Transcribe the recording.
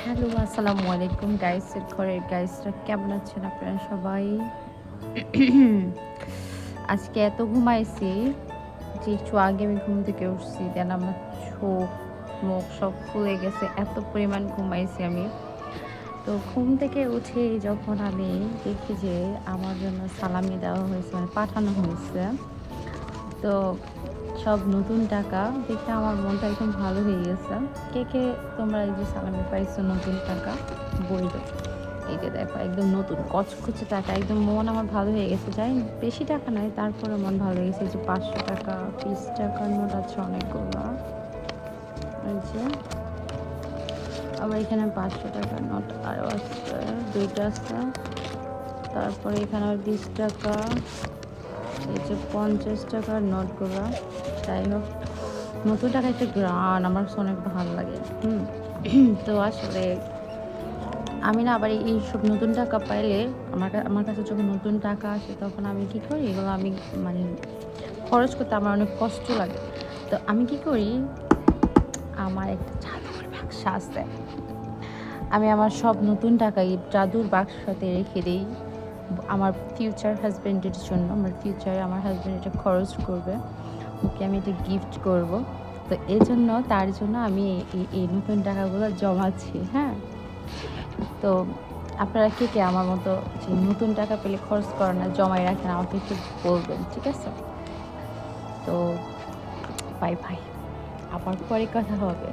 Hello, আসসালামু আলাইকুম guys. ঘরের গাইসরা কেমন আছেন আপনারা সবাই? আজকে এত ঘুমাইছি যে একটু আগে আমি ঘুম থেকে উঠছি, দেন আমার চোখ মুখ সব ফুলে গেছে, এত পরিমাণ ঘুমাইছি আমি। তো ঘুম থেকে উঠে যখন আমি দেখি যে আমার জন্য সালামি দেওয়া হয়েছে, মানে পাঠানো হয়েছে, তো সব নতুন টাকা দেখে আমার মনটা একদম ভালো হয়ে গেছে। কে কে তোমরা এই যে সালামি পাইছো নতুন টাকা বইলো? এই যে দেখো একদম নতুন কচকচে টাকা, একদম মন আমার ভালো হয়ে গেছে। জানি বেশি টাকা নাই, তারপরে মন ভালো হয়ে গেছে। এই যে 500 টাকা, 20 টাকার নোট আছে অনেকগুলো। এই যে আবার এখানে 500 টাকার নোট আরও আছে, দুইটা আছে। তারপরে এখানে আবার 20 টাকা, এই যে 50 টাকার নোটগুলো। যাই হোক, নতুন টাকা একটা গ্রান আমার কাছে অনেক ভালো লাগে। তো আসলে আমি না আবার এইসব নতুন টাকা পাইলে আমার কাছে যখন নতুন টাকা আসে তখন আমি কী করি, এগুলো আমি মানে খরচ করতে আমার অনেক কষ্ট লাগে। তো আমি কি করি, আমার একটা জাদুর বাক্স আছে, আমি আমার সব নতুন টাকা এই জাদুর বাক্সতে রেখে দিই আমার ফিউচার হাজব্যান্ডের জন্য। আমার ফিউচারে আমার হাজব্যান্ড এটা খরচ করবে, ওকে আমি এটা গিফট করব। তো এই জন্য তার জন্য আমি এই নতুন টাকাগুলো জমাচ্ছি। হ্যাঁ, তো আপনারা কে কে আমার মতো যে নতুন টাকা পেলে খরচ করেন না, জমায় রাখেন, আমাকে একটু বলবেন, ঠিক আছে? তো বাই বাই, আবার পরে কথা হবে।